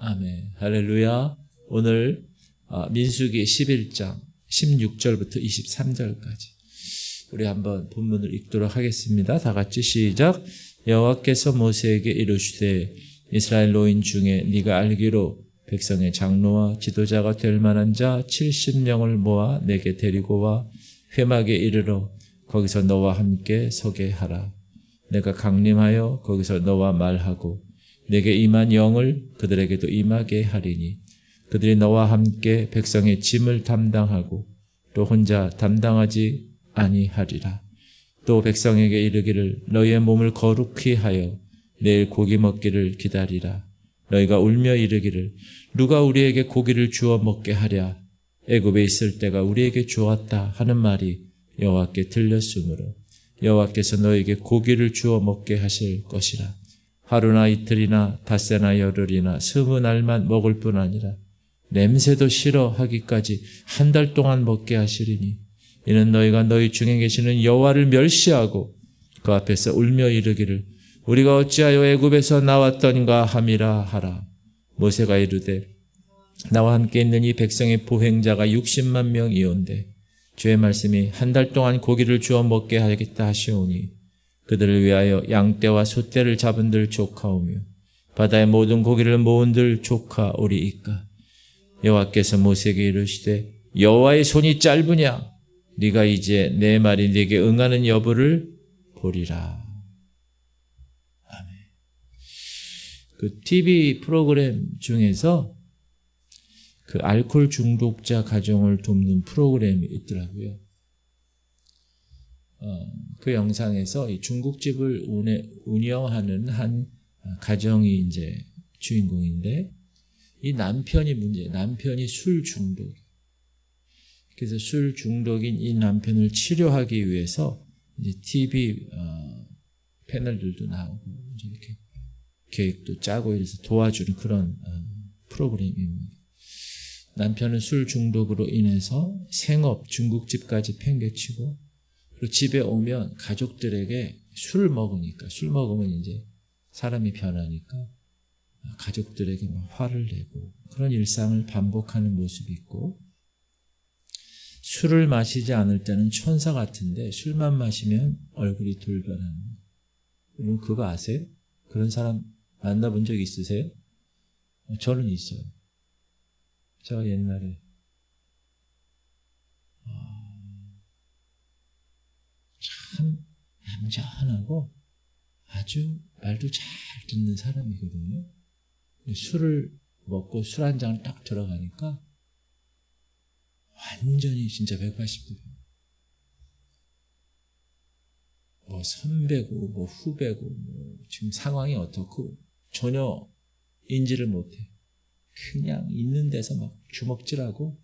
아멘. 할렐루야. 오늘 민수기 11장 16절부터 23절까지 우리 한번 본문을 읽도록 하겠습니다. 다 같이 시작. 여호와께서 모세에게 이르시되 이스라엘 노인 중에 네가 알기로 백성의 장로와 지도자가 될 만한 자 70명을 모아 내게 데리고 와 회막에 이르러 거기서 너와 함께 서게 하라. 내가 강림하여 거기서 너와 말하고 내게 임한 영을 그들에게도 임하게 하리니 그들이 너와 함께 백성의 짐을 담당하고 또 혼자 담당하지 아니하리라. 또 백성에게 이르기를 너희의 몸을 거룩히 하여 내일 고기 먹기를 기다리라. 너희가 울며 이르기를 누가 우리에게 고기를 주어 먹게 하랴. 애굽에 있을 때가 우리에게 좋았다 하는 말이 여호와께 들렸으므로 여호와께서 너희에게 고기를 주어 먹게 하실 것이라. 하루나 이틀이나 닷새나 열흘이나 20날만 먹을 뿐 아니라 냄새도 싫어하기까지 한 달 동안 먹게 하시리니 이는 너희가 너희 중에 계시는 여호와를 멸시하고 그 앞에서 울며 이르기를 우리가 어찌하여 애굽에서 나왔던가 함이라 하라. 모세가 이르되 나와 함께 있는 이 백성의 보행자가 60만 명이온데 주의 말씀이 한 달 동안 고기를 주어 먹게 하겠다 하시오니 그들을 위하여 양떼와 소떼를 잡은들 조카오며 바다의 모든 고기를 모은들 조카오리이까. 여호와께서 모세에게 이르시되 여호와의 손이 짧으냐 네가 이제 내 말이 네게 응하는 여부를 보리라. 아멘. 그 TV 프로그램 중에서 그 알코올 중독자 가정을 돕는 프로그램이 있더라고요. 그 영상에서 이 중국집을 운영하는 한 가정이 이제 주인공인데 이 남편이 술 중독. 그래서 술 중독인 이 남편을 치료하기 위해서 이제 TV 패널들도 나오고 이제 이렇게 계획도 짜고 이래서 도와주는 그런 프로그램입니다. 남편은 술 중독으로 인해서 생업 중국집까지 팽개치고 그리고 집에 오면 가족들에게 술 먹으면 이제 사람이 변하니까 가족들에게 막 화를 내고 그런 일상을 반복하는 모습이 있고 술을 마시지 않을 때는 천사 같은데 술만 마시면 얼굴이 돌변하는. 여러분 그거 아세요? 그런 사람 만나본 적 있으세요? 저는 있어요. 제가 옛날에 참 얌전하고 아주 말도 잘 듣는 사람이거든요. 술을 먹고 술 한 잔을 딱 들어가니까 완전히 진짜 180도. 뭐 선배고 뭐 후배고 뭐 지금 상황이 어떻고 전혀 인지를 못해. 그냥 있는 데서 막 주먹질하고.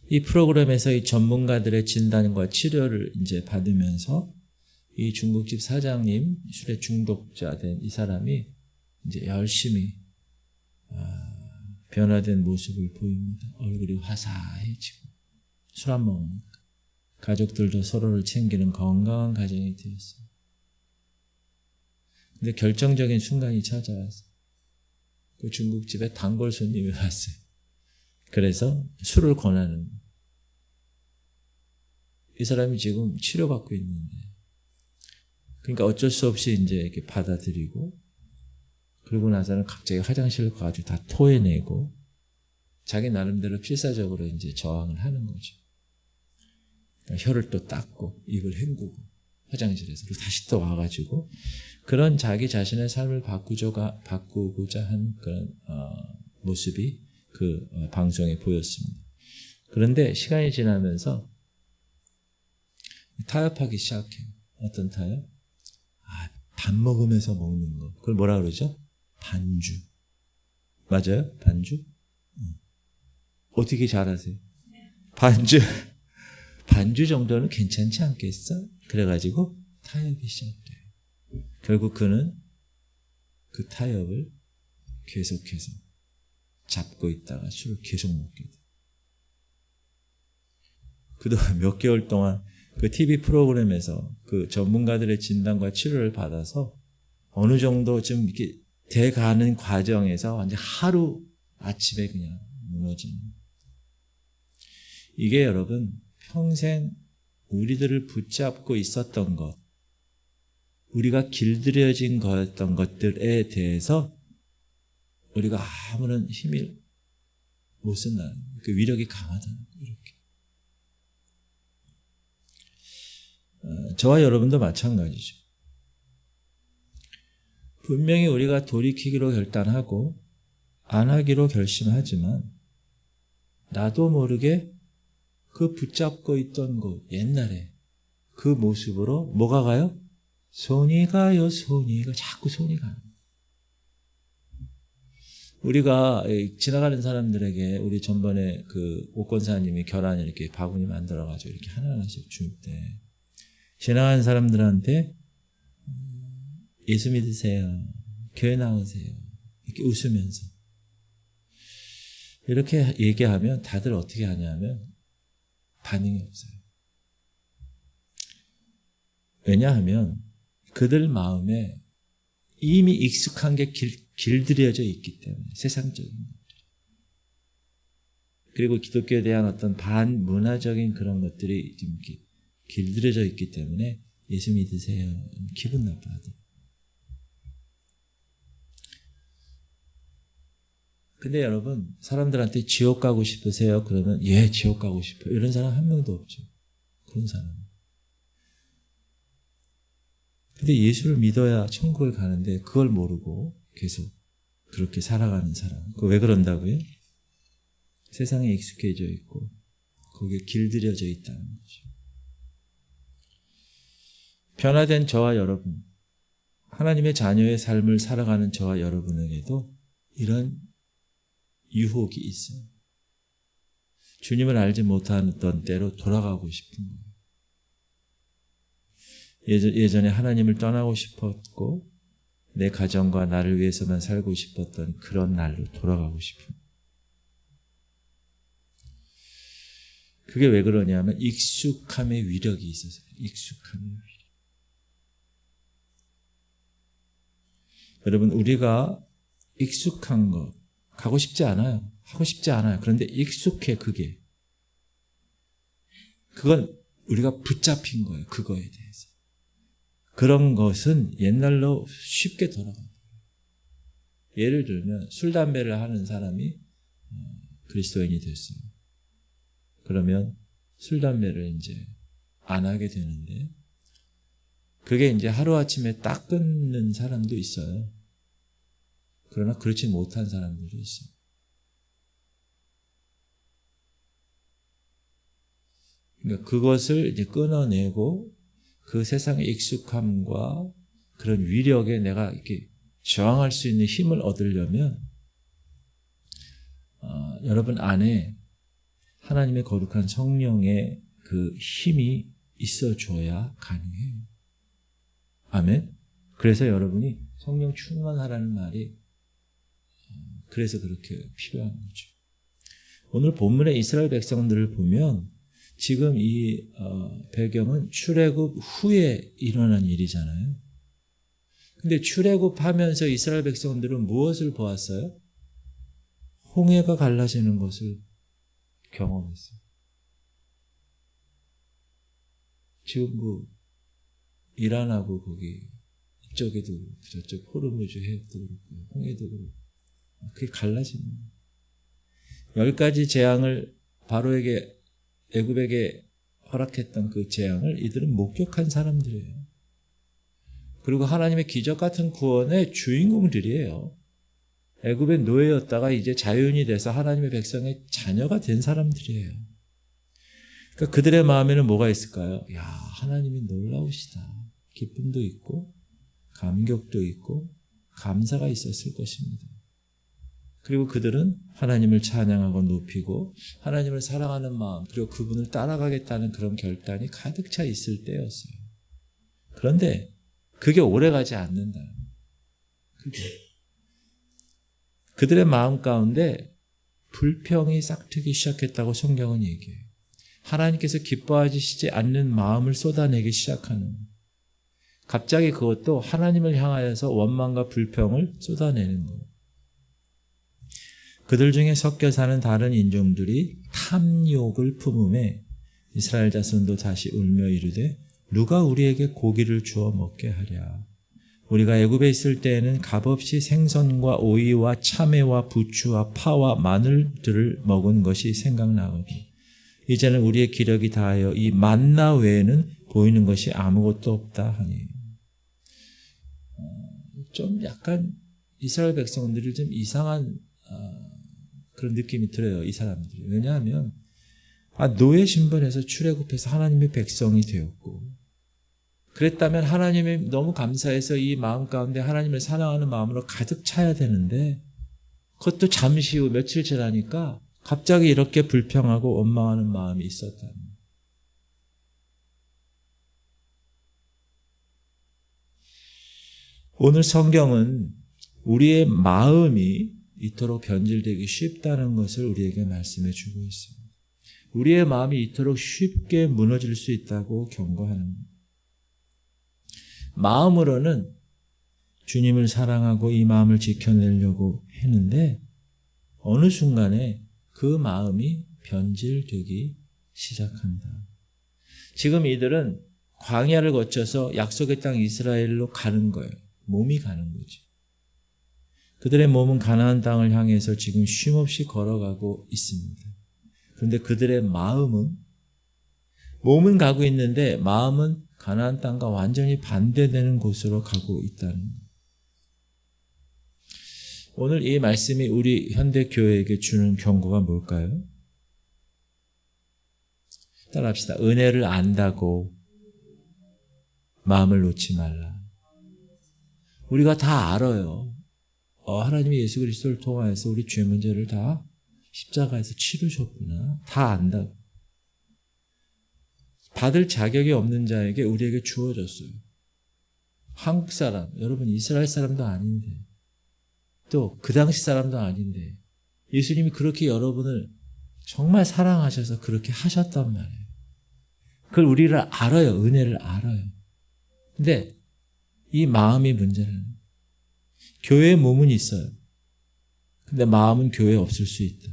이 프로그램에서 이 전문가들의 진단과 치료를 이제 받으면서 이 중국집 사장님, 술에 중독자 된 이 사람이 이제 열심히 변화된 모습을 보입니다. 얼굴이 화사해지고 술 안 먹으니까 가족들도 서로를 챙기는 건강한 가정이 되었어요. 근데 결정적인 순간이 찾아왔어요. 그 중국집에 단골 손님이 왔어요. 그래서 술을 권하는 거예요. 이 사람이 지금 치료받고 있는데 그러니까 어쩔 수 없이 이제 이렇게 받아들이고 그러고 나서는 갑자기 화장실을 가가지고 다 토해내고 자기 나름대로 필사적으로 이제 저항을 하는 거죠. 그러니까 혀를 또 닦고 입을 헹구고 화장실에서 그리고 다시 또 와가지고 그런 자기 자신의 삶을 바꾸고자 한 그런 모습이 그 방송에 보였습니다. 그런데 시간이 지나면서 타협하기 시작해요. 어떤 타협? 밥 먹으면서 먹는 거. 그걸 뭐라 그러죠? 반주. 맞아요? 반주? 어떻게 잘하세요? 반주 정도는 괜찮지 않겠어? 그래가지고 타협이 시작돼요. 결국 그는 그 타협을 계속해서 잡고 있다가 술을 계속 먹게 돼요. 그동안 몇 개월 동안 그 TV 프로그램에서 그 전문가들의 진단과 치료를 받아서 어느 정도 좀 이렇게 돼가는 과정에서 완전 하루 아침에 그냥 무너지는. 이게 여러분 평생 우리들을 붙잡고 있었던 것, 우리가 길들여진 거였던 것들에 대해서 우리가 아무런 힘을 못 쓴다는, 그 위력이 강하다는 이렇게. 저와 여러분도 마찬가지죠. 분명히 우리가 돌이키기로 결단하고 안 하기로 결심하지만 나도 모르게 그 붙잡고 있던 것, 옛날에 그 모습으로 뭐가 가요? 손이 가요, 자꾸 손이 가요. 우리가 지나가는 사람들에게 우리 전번에 그 옥권사님이 결혼 이렇게 바구니 만들어가지고 이렇게 하나하나씩 줄 때 지나가는 사람들한테 예수 믿으세요, 교회 나오세요, 이렇게 웃으면서 이렇게 얘기하면 다들 어떻게 하냐면 반응이 없어요. 왜냐하면 그들 마음에 이미 익숙한 게 길들여져 있기 때문에, 세상적인 것들. 그리고 기독교에 대한 어떤 반문화적인 그런 것들이 좀 길들여져 있기 때문에 예수 믿으세요, 기분 나빠하더라고요. 근데 여러분, 사람들한테 지옥 가고 싶으세요? 그러면 예, 지옥 가고 싶어요. 이런 사람 한 명도 없죠. 그런 사람. 근데 예수를 믿어야 천국을 가는데 그걸 모르고 계속 그렇게 살아가는 사람. 왜 그런다고요? 세상에 익숙해져 있고 거기에 길들여져 있다는 거죠. 변화된 저와 여러분, 하나님의 자녀의 삶을 살아가는 저와 여러분에게도 이런 유혹이 있어요. 주님을 알지 못하던 때로 돌아가고 싶은 거예요. 예전에 하나님을 떠나고 싶었고 내 가정과 나를 위해서만 살고 싶었던 그런 날로 돌아가고 싶은. 그게 왜 그러냐면 익숙함의 위력이 있어서. 익숙함의 위력. 여러분, 우리가 익숙한 것 가고 싶지 않아요. 하고 싶지 않아요. 그런데 익숙해. 그건 우리가 붙잡힌 거예요. 그거에 대해서. 그런 것은 옛날로 쉽게 돌아가요. 예를 들면 술, 담배를 하는 사람이 그리스도인이 됐어요. 그러면 술, 담배를 이제 안 하게 되는데 그게 이제 하루아침에 딱 끊는 사람도 있어요. 그러나 그렇지 못한 사람들도 있어요. 그러니까 그것을 이제 끊어내고 그 세상의 익숙함과 그런 위력에 내가 이렇게 저항할 수 있는 힘을 얻으려면 여러분 안에 하나님의 거룩한 성령의 그 힘이 있어줘야 가능해요. 아멘. 그래서 여러분이 성령 충만하라는 말이 그래서 그렇게 필요한 거죠. 오늘 본문의 이스라엘 백성들을 보면 지금 이 배경은 출애굽 후에 일어난 일이잖아요. 근데 출애굽하면서 이스라엘 백성들은 무엇을 보았어요? 홍해가 갈라지는 것을 경험했어요. 지금 이란하고 거기 이쪽에도 저쪽 호르무즈 해협도 그렇고 홍해도 그렇고 그게 갈라지는 거예요. 10가지 재앙을 바로에게 애굽에게 허락했던 그 재앙을 이들은 목격한 사람들이에요. 그리고 하나님의 기적 같은 구원의 주인공들이에요. 애굽의 노예였다가 이제 자유인이 돼서 하나님의 백성의 자녀가 된 사람들이에요. 그러니까 그들의 마음에는 뭐가 있을까요? 야, 하나님이 놀라우시다. 기쁨도 있고 감격도 있고 감사가 있었을 것입니다. 그리고 그들은 하나님을 찬양하고 높이고 하나님을 사랑하는 마음, 그리고 그분을 따라가겠다는 그런 결단이 가득 차 있을 때였어요. 그런데 그게 오래가지 않는다. 그들의 마음 가운데 불평이 싹트기 시작했다고 성경은 얘기해요. 하나님께서 기뻐하시지 않는 마음을 쏟아내기 시작하는. 갑자기 그것도 하나님을 향하여서 원망과 불평을 쏟아내는 거예요. 그들 중에 섞여 사는 다른 인종들이 탐욕을 품음에 이스라엘 자손도 다시 울며 이르되 누가 우리에게 고기를 주어 먹게 하랴. 우리가 애굽에 있을 때에는 값없이 생선과 오이와 참외와 부추와 파와 마늘들을 먹은 것이 생각나거든. 이제는 우리의 기력이 다하여 이 만나 외에는 보이는 것이 아무것도 없다 하니. 좀 약간 이스라엘 백성들이 좀 이상한 그런 느낌이 들어요. 이 사람들이. 왜냐하면 노예 신분에서 출애굽해서 하나님의 백성이 되었고, 그랬다면 하나님이 너무 감사해서 이 마음 가운데 하나님을 사랑하는 마음으로 가득 차야 되는데, 그것도 잠시 후 며칠 지나니까 갑자기 이렇게 불평하고 원망하는 마음이 있었다는 거예요. 오늘 성경은 우리의 마음이 이토록 변질되기 쉽다는 것을 우리에게 말씀해 주고 있습니다. 우리의 마음이 이토록 쉽게 무너질 수 있다고 경고하는 겁니다. 마음으로는 주님을 사랑하고 이 마음을 지켜내려고 했는데 어느 순간에 그 마음이 변질되기 시작한다. 지금 이들은 광야를 거쳐서 약속의 땅 이스라엘로 가는 거예요. 몸이 가는 거지. 그들의 몸은 가나안 땅을 향해서 지금 쉼없이 걸어가고 있습니다. 그런데 그들의 몸은 가고 있는데 마음은 가나안 땅과 완전히 반대되는 곳으로 가고 있다는 거예요. 오늘 이 말씀이 우리 현대교회에게 주는 경고가 뭘까요? 따라합시다. 은혜를 안다고 마음을 놓지 말라. 우리가 다 알아요. 하나님이 예수 그리스도를 통하여서 우리 죄 문제를 다 십자가에서 치르셨구나. 다 안다고. 받을 자격이 없는 자에게 우리에게 주어졌어요. 한국 사람, 여러분 이스라엘 사람도 아닌데, 또 그 당시 사람도 아닌데 예수님이 그렇게 여러분을 정말 사랑하셔서 그렇게 하셨단 말이에요. 그걸 우리를 알아요. 은혜를 알아요. 근데 이 마음이 문제는, 교회에 몸은 있어요. 근데 마음은 교회에 없을 수 있다.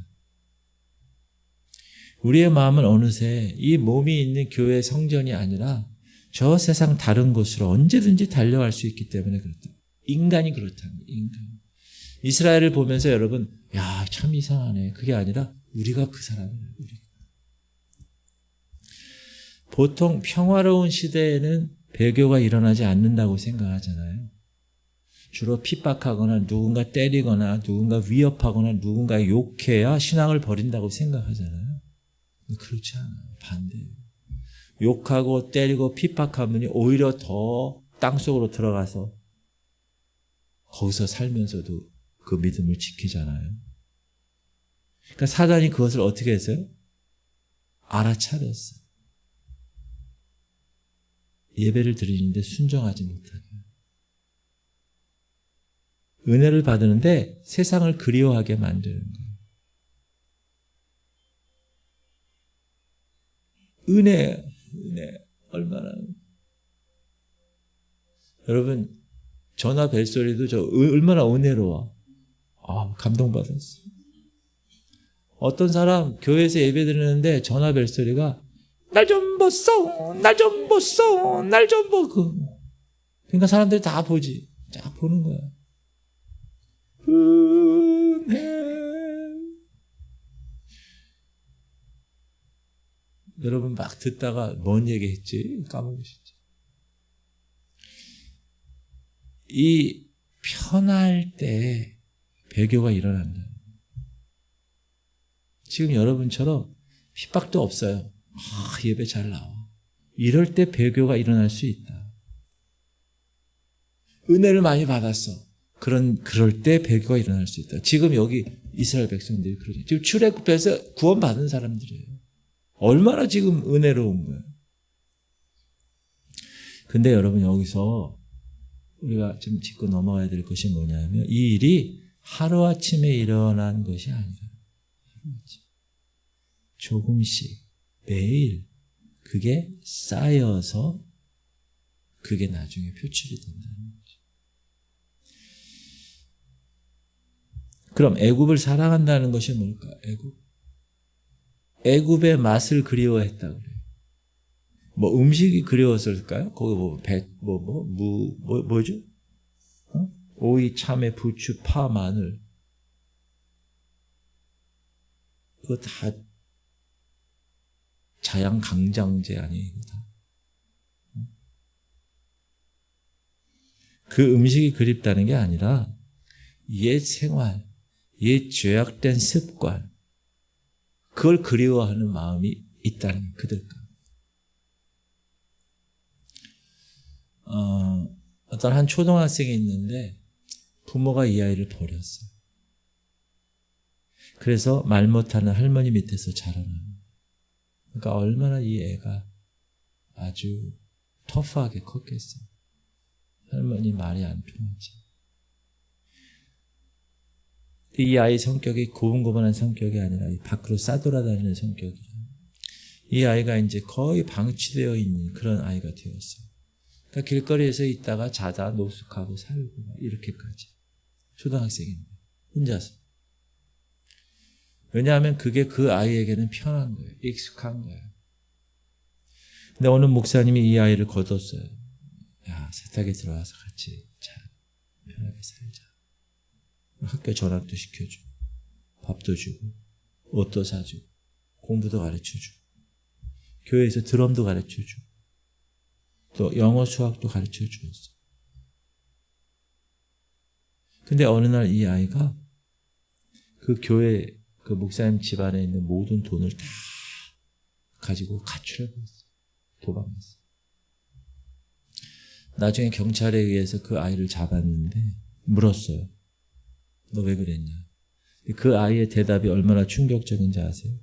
우리의 마음은 어느새 이 몸이 있는 교회 성전이 아니라 저 세상 다른 곳으로 언제든지 달려갈 수 있기 때문에 그렇다. 인간이 그렇다는 거예요. 인간. 이스라엘을 보면서 여러분, 야, 참 이상하네. 그게 아니라 우리가 그 사람이에요. 보통 평화로운 시대에는 배교가 일어나지 않는다고 생각하잖아요. 주로 핍박하거나 누군가 때리거나 누군가 위협하거나 누군가 욕해야 신앙을 버린다고 생각하잖아요. 그렇지 않아요. 반대예요. 욕하고 때리고 핍박하면 오히려 더 땅속으로 들어가서 거기서 살면서도 그 믿음을 지키잖아요. 그러니까 사단이 그것을 어떻게 했어요? 알아차렸어요. 예배를 드리는데 순종하지 못하게. 은혜를 받는데 세상을 그리워하게 만드는 거예요. 은혜 얼마나. 여러분 전화 벨소리도 얼마나 은혜로워. 감동받았어. 어떤 사람 교회에서 예배 드리는데 전화 벨소리가 날 좀 보소, 날 좀 보소, 날 좀 보고. 그러니까 사람들이 다 보지. 쫙 보는 거야. 은혜. 여러분 막 듣다가 뭔 얘기했지? 까먹으셨지? 이 편할 때 배교가 일어난다. 지금 여러분처럼 핍박도 없어요. 예배 잘 나와. 이럴 때 배교가 일어날 수 있다. 은혜를 많이 받았어. 그럴 때 배교가 일어날 수 있다. 지금 여기 이스라엘 백성들이 그러죠. 지금 출애굽해서 구원받은 사람들이에요. 얼마나 지금 은혜로운 거예요. 근데 여러분 여기서 우리가 좀 짚고 넘어가야 될 것이 뭐냐면 이 일이 하루아침에 일어난 것이 아니라 조금씩 매일 그게 쌓여서 그게 나중에 표출이 된다는 거죠. 그럼 애굽을 사랑한다는 것이 뭘까? 애굽의 맛을 그리워했다고 그래요. 뭐 음식이 그리웠을까요? 거기 뭐죠? 오이, 참외, 부추, 파, 마늘. 그거 다 자양강장제 아니에요? 다. 그 음식이 그립다는 게 아니라 옛 생활, 옛 죄악된 습관, 그걸 그리워하는 마음이 있다는 거예요. 그들과. 어떤 한 초등학생이 있는데 부모가 이 아이를 버렸어요. 그래서 말 못하는 할머니 밑에서 자라나는. 그러니까 얼마나 이 애가 아주 터프하게 컸겠어요. 할머니 말이 안 통하지. 이 아이 성격이 고분고분한 성격이 아니라 밖으로 싸돌아다니는 성격이에요. 이 아이가 이제 거의 방치되어 있는 그런 아이가 되었어요. 그러니까 길거리에서 있다가 자다 노숙하고 살고 이렇게까지. 초등학생인데 혼자서. 왜냐하면 그게 그 아이에게는 편한 거예요. 익숙한 거예요. 근데 어느 목사님이 이 아이를 거뒀어요. 야, 세탁에 들어와서 같이 편하게 살자. 학교 전학도 시켜주고 밥도 주고 옷도 사주고 공부도 가르쳐주고 교회에서 드럼도 가르쳐주고 또 영어 수학도 가르쳐주었어요. 근데 어느 날 이 아이가 그 교회 그 목사님 집안에 있는 모든 돈을 다 가지고 가출해버렸어요. 도망했어요. 나중에 경찰에 의해서 그 아이를 잡았는데 물었어요. 너 왜 그랬냐? 그 아이의 대답이 얼마나 충격적인지 아세요?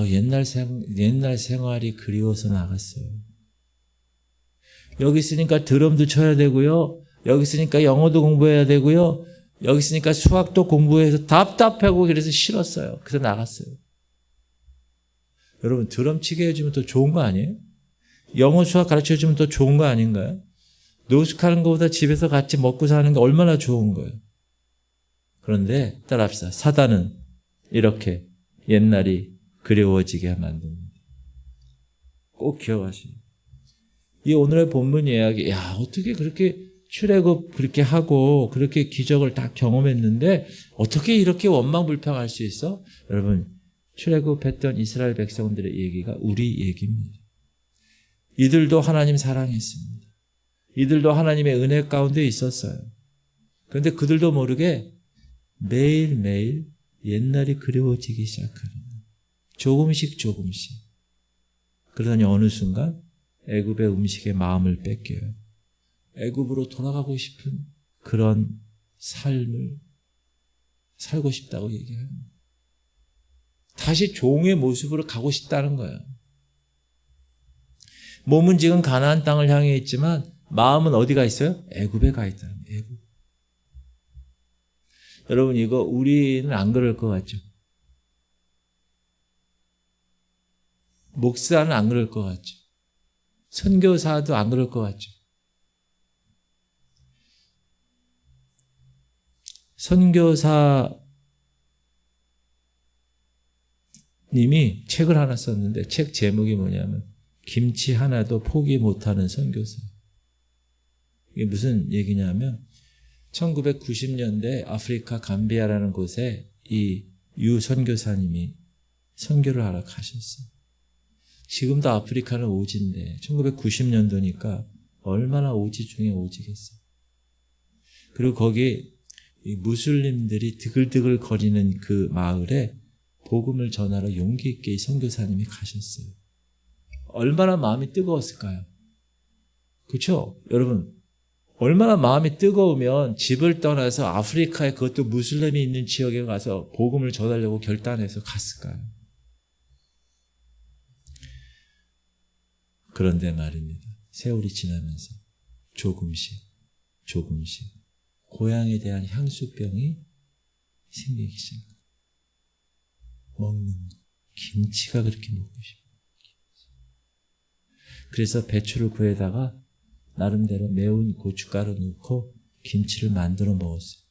옛날 생활이 그리워서 나갔어요. 여기 있으니까 드럼도 쳐야 되고요. 여기 있으니까 영어도 공부해야 되고요. 여기 있으니까 수학도 공부해서 답답하고 그래서 싫었어요. 그래서 나갔어요. 여러분 드럼 치게 해주면 더 좋은 거 아니에요? 영어 수학 가르쳐주면 더 좋은 거 아닌가요? 노숙하는 것보다 집에서 같이 먹고 사는 게 얼마나 좋은 거예요. 그런데 따라합시다. 사단은 이렇게 옛날이 그리워지게 만듭니다. 꼭 기억하시죠. 이 오늘의 본문 이야기, 어떻게 그렇게 출애굽 그렇게 하고 그렇게 기적을 다 경험했는데 어떻게 이렇게 원망불평할 수 있어? 여러분 출애굽했던 이스라엘 백성들의 얘기가 우리 얘기입니다. 이들도 하나님 사랑했습니다. 이들도 하나님의 은혜 가운데 있었어요. 그런데 그들도 모르게 매일매일 옛날이 그리워지기 시작하는 조금씩. 그러더니 어느 순간 애굽의 음식에 마음을 뺏겨요. 애굽으로 돌아가고 싶은 그런 삶을 살고 싶다고 얘기하는 거예요. 다시 종의 모습으로 가고 싶다는 거예요. 몸은 지금 가나안 땅을 향해 있지만 마음은 어디가 있어요? 애굽에 가 있다는 거예요. 애굽. 여러분 이거 우리는 안 그럴 것 같죠? 목사는 안 그럴 것 같죠? 선교사도 안 그럴 것 같죠? 선교사님이 책을 하나 썼는데 책 제목이 뭐냐면 김치 하나도 포기 못하는 선교사. 이게 무슨 얘기냐면 1990년대 아프리카 감비아라는 곳에 이 유 선교사님이 선교를 하러 가셨어요. 지금도 아프리카는 오지인데 1990년도니까 얼마나 오지 중에 오지겠어요. 그리고 거기 이 무슬림들이 드글드글 거리는 그 마을에 복음을 전하러 용기 있게 이 선교사님이 가셨어요. 얼마나 마음이 뜨거웠을까요? 그렇죠? 여러분 얼마나 마음이 뜨거우면 집을 떠나서 아프리카에 그것도 무슬림이 있는 지역에 가서 복음을 전하려고 결단해서 갔을까요? 그런데 말입니다. 세월이 지나면서 조금씩 고향에 대한 향수병이 생기기 시작합니다. 먹는 거. 김치가 그렇게 먹고 싶어요. 그래서 배추를 구해다가 나름대로 매운 고춧가루 넣고 김치를 만들어 먹었어요.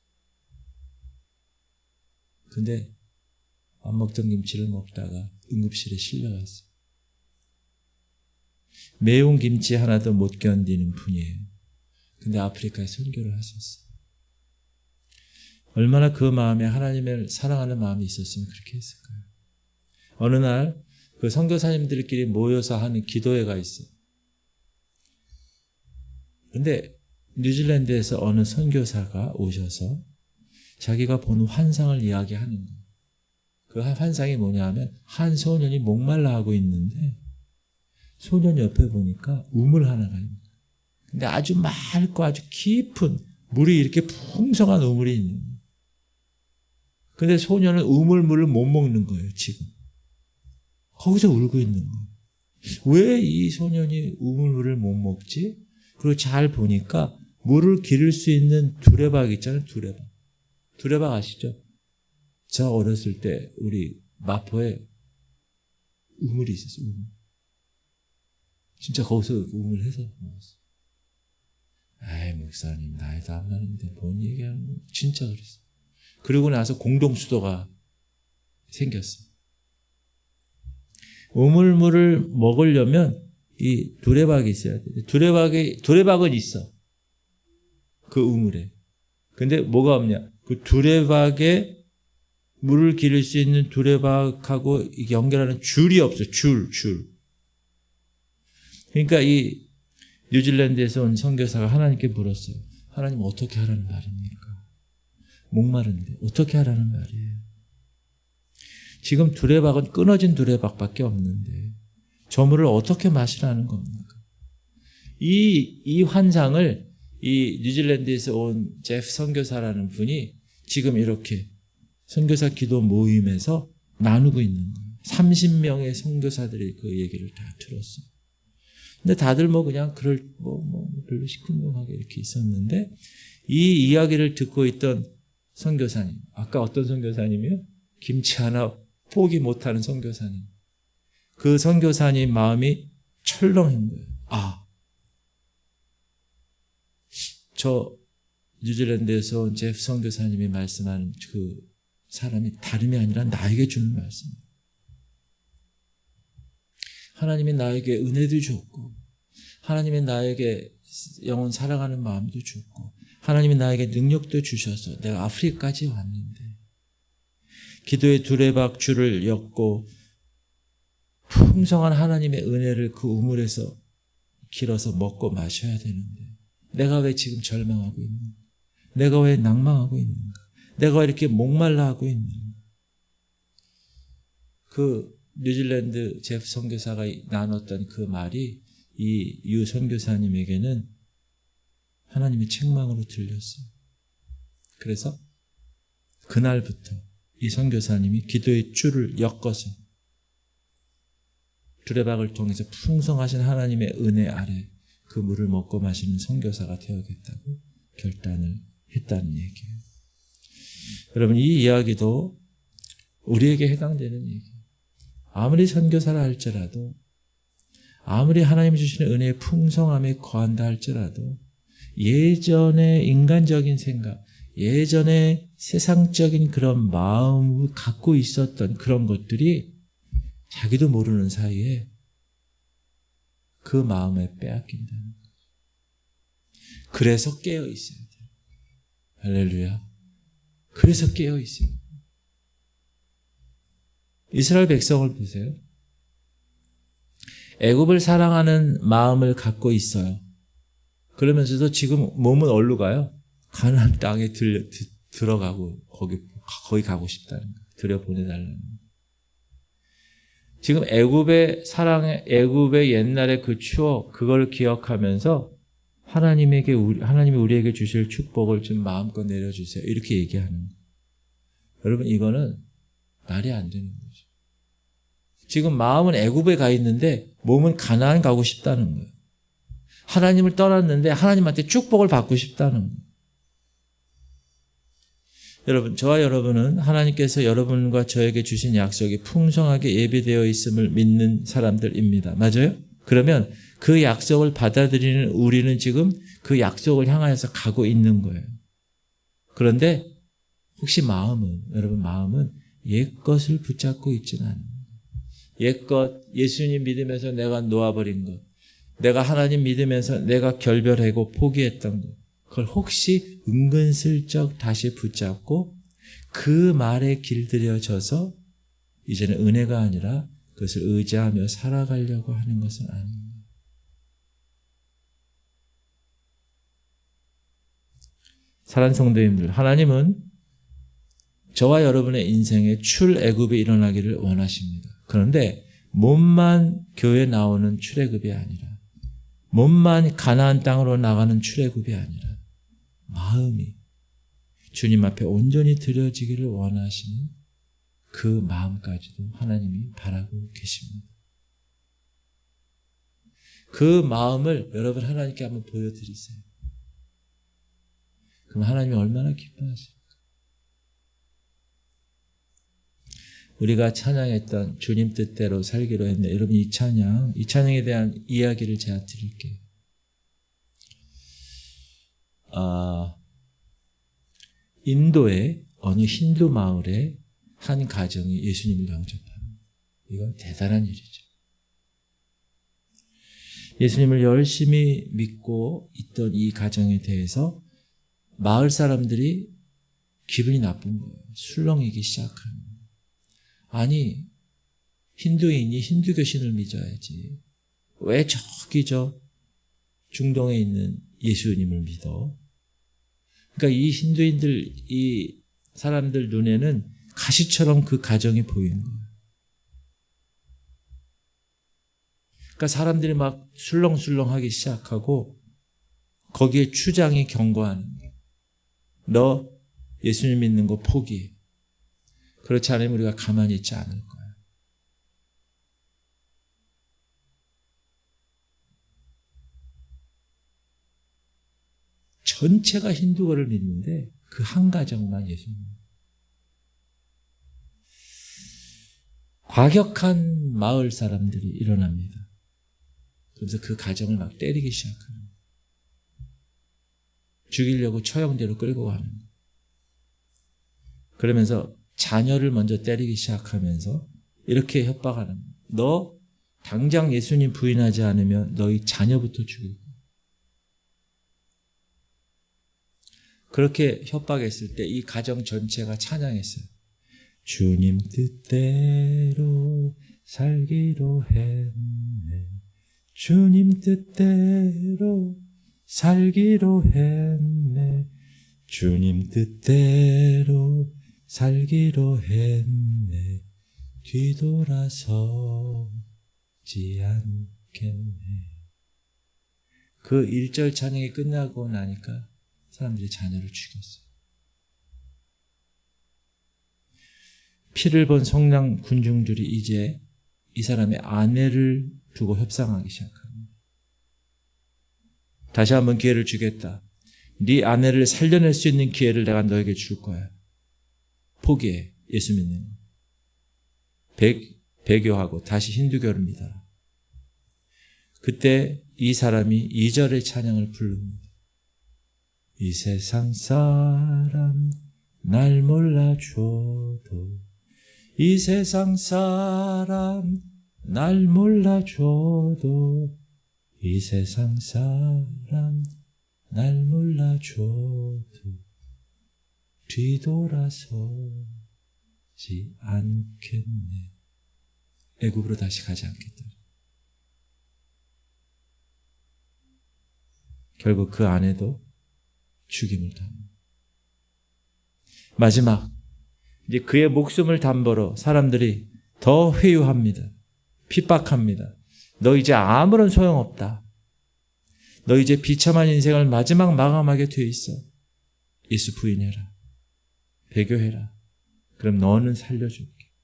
근데 안 먹던 김치를 먹다가 응급실에 실려갔어요. 매운 김치 하나도 못 견디는 분이에요. 근데 아프리카에 선교를 하셨어요. 얼마나 그 마음에 하나님을 사랑하는 마음이 있었으면 그렇게 했을까요? 어느 날 그 선교사님들끼리 모여서 하는 기도회가 있어요. 근데 뉴질랜드에서 어느 선교사가 오셔서 자기가 본 환상을 이야기하는 거예요. 그 환상이 뭐냐면 한 소년이 목말라 하고 있는데 소년 옆에 보니까 우물 하나가 있는 거예요. 근데 아주 맑고 아주 깊은 물이 이렇게 풍성한 우물이 있는 거예요. 근데 소년은 우물물을 못 먹는 거예요, 지금. 거기서 울고 있는 거예요. 왜 이 소년이 우물물을 못 먹지? 그리고 잘 보니까 물을 기를 수 있는 두레박 있잖아요, 두레박. 두레박 아시죠? 저 어렸을 때 우리 마포에 우물이 있었어요, 우물. 진짜 거기서 우물해서 먹었어요. 아이, 목사님, 나이도 안 많은데 뭔 얘기하는 거예요? 진짜 그랬어요. 그러고 나서 공동수도가 생겼어요. 우물물을 먹으려면 이 두레박이 있어야 돼요. 두레박은 있어. 그 우물에. 근데 뭐가 없냐? 그 두레박에 물을 기를 수 있는 두레박하고 연결하는 줄이 없어. 줄. 그러니까 이 뉴질랜드에서 온 선교사가 하나님께 물었어요. 하나님 어떻게 하라는 말입니까? 목마른데 어떻게 하라는 말이에요? 지금 두레박은 끊어진 두레박밖에 없는데 저 물을 어떻게 마시라는 겁니까? 이 환상을 이 뉴질랜드에서 온 제프 선교사라는 분이 지금 이렇게 선교사 기도 모임에서 나누고 있는 거예요. 30명의 선교사들이 그 얘기를 다 들었어요. 근데 다들 그냥 별로 시큰둥하게 이렇게 있었는데 이 이야기를 듣고 있던 선교사님, 아까 어떤 선교사님이요? 김치 하나 포기 못하는 선교사님. 그 선교사님 마음이 철렁한 거예요. 저 뉴질랜드에서 온 제프 선교사님이 말씀하는 그 사람이 다름이 아니라 나에게 주는 말씀이에요. 하나님이 나에게 은혜도 줬고 하나님이 나에게 영혼 사랑하는 마음도 줬고 하나님이 나에게 능력도 주셔서 내가 아프리카까지 왔는데 기도의 두레박 줄을 엮고 풍성한 하나님의 은혜를 그 우물에서 길어서 먹고 마셔야 되는데 내가 왜 지금 절망하고 있는가? 내가 왜 낭망하고 있는가? 내가 왜 이렇게 목말라 하고 있는가? 그 뉴질랜드 제프 선교사가 나눴던 그 말이 이 유 선교사님에게는 하나님의 책망으로 들렸어요. 그래서 그날부터 이 선교사님이 기도의 줄을 엮어서 두레박을 통해서 풍성하신 하나님의 은혜 아래 그 물을 먹고 마시는 선교사가 되어야겠다고 결단을 했다는 얘기예요. 여러분, 이 이야기도 우리에게 해당되는 얘기예요. 아무리 선교사라 할지라도 아무리 하나님 주시는 은혜의 풍성함에 거한다 할지라도 예전의 인간적인 생각, 예전에 세상적인 그런 마음을 갖고 있었던 그런 것들이 자기도 모르는 사이에 그 마음에 빼앗긴다는 거죠. 그래서 깨어 있어야 돼요. 할렐루야. 그래서 깨어 있어요. 이스라엘 백성을 보세요. 애굽을 사랑하는 마음을 갖고 있어요. 그러면서도 지금 몸은 어디로 가요? 가나안 땅에 들어가고 거기 가고 싶다는 거예요. 들여보내달라는 거예요. 지금 애굽의 사랑의 애굽의 옛날의 그 추억 그걸 기억하면서 하나님이 우리에게 주실 축복을 좀 마음껏 내려주세요. 이렇게 얘기하는 거예요. 여러분, 이거는 말이 안 되는 거죠. 지금 마음은 애굽에 가 있는데 몸은 가나안 가고 싶다는 거예요. 하나님을 떠났는데 하나님한테 축복을 받고 싶다는 거예요. 여러분, 저와 여러분은 하나님께서 여러분과 저에게 주신 약속이 풍성하게 예비되어 있음을 믿는 사람들입니다. 맞아요? 그러면 그 약속을 받아들이는 우리는 지금 그 약속을 향하여서 가고 있는 거예요. 그런데 혹시 여러분 마음은 옛것을 붙잡고 있지는 않아요. 옛것, 예수님 믿으면서 내가 놓아버린 것, 내가 하나님 믿으면서 내가 결별하고 포기했던 것, 그걸 혹시 은근슬쩍 다시 붙잡고 그 말에 길들여져서 이제는 은혜가 아니라 그것을 의지하며 살아가려고 하는 것은 아닙니다. 사랑하는 성도님들, 하나님은 저와 여러분의 인생에 출애굽이 일어나기를 원하십니다. 그런데 몸만 교회 나오는 출애굽이 아니라, 몸만 가나안 땅으로 나가는 출애굽이 아니라 마음이 주님 앞에 온전히 드려지기를 원하시는 그 마음까지도 하나님이 바라고 계십니다. 그 마음을 여러분 하나님께 한번 보여드리세요. 그럼 하나님이 얼마나 기뻐하실까? 우리가 찬양했던 주님 뜻대로 살기로 했네. 여러분 이 찬양에 대한 이야기를 제가 드릴게요. 인도의 어느 힌두 마을에 한 가정이 예수님을 영접합니다. 이건 대단한 일이죠. 예수님을 열심히 믿고 있던 이 가정에 대해서 마을 사람들이 기분이 나쁜 거예요. 술렁이기 시작하는 거예요. 아니, 힌두인이 힌두교신을 믿어야지. 왜 저기 중동에 있는 예수님을 믿어? 그러니까 이 힌두인들, 이 사람들 눈에는 가시처럼 그 가정이 보이는 거예요. 그러니까 사람들이 막 술렁술렁하기 시작하고 거기에 추장이 경고하는 거예요. 너 예수님 믿는 거 포기해. 그렇지 않으면 우리가 가만히 있지 않을 거야. 전체가 힌두교를 믿는데 그 한 가정만 예수님. 과격한 마을 사람들이 일어납니다. 그래서 그 가정을 막 때리기 시작하는 거예요. 죽이려고 처형대로 끌고 가는 거예요. 그러면서 자녀를 먼저 때리기 시작하면서 이렇게 협박하는 거예요. 너 당장 예수님 부인하지 않으면 너희 자녀부터 죽일 거야. 그렇게 협박했을 때 이 가정 전체가 찬양했어요. 주님 뜻대로 살기로 했네. 주님 뜻대로 살기로 했네. 주님 뜻대로 살기로 했네. 뒤돌아서지 않겠네. 그 1절 찬양이 끝나고 나니까 사람들이 자녀를 죽였어요. 피를 본 성랑 군중들이 이제 이 사람의 아내를 두고 협상하기 시작합니다. 다시 한번 기회를 주겠다. 네 아내를 살려낼 수 있는 기회를 내가 너에게 줄 거야. 포기해. 예수 믿는 거. 배교하고 다시 힌두교를 믿어라. 그때 이 사람이 2절의 찬양을 부릅니다. 이 세상 사람 날 몰라줘도 이 세상 사람 날 몰라줘도 이 세상 사람 날 몰라줘도 뒤돌아서지 않겠네. 애굽으로 다시 가지 않겠다. 결국 그 아내도 죽임을 당합니다. 마지막 이제 그의 목숨을 담보로 사람들이 더 회유합니다. 핍박합니다. 너 이제 아무런 소용없다. 너 이제 비참한 인생을 마지막 마감하게 돼 있어. 예수 부인해라. 배교해라. 그럼 너는 살려줄게.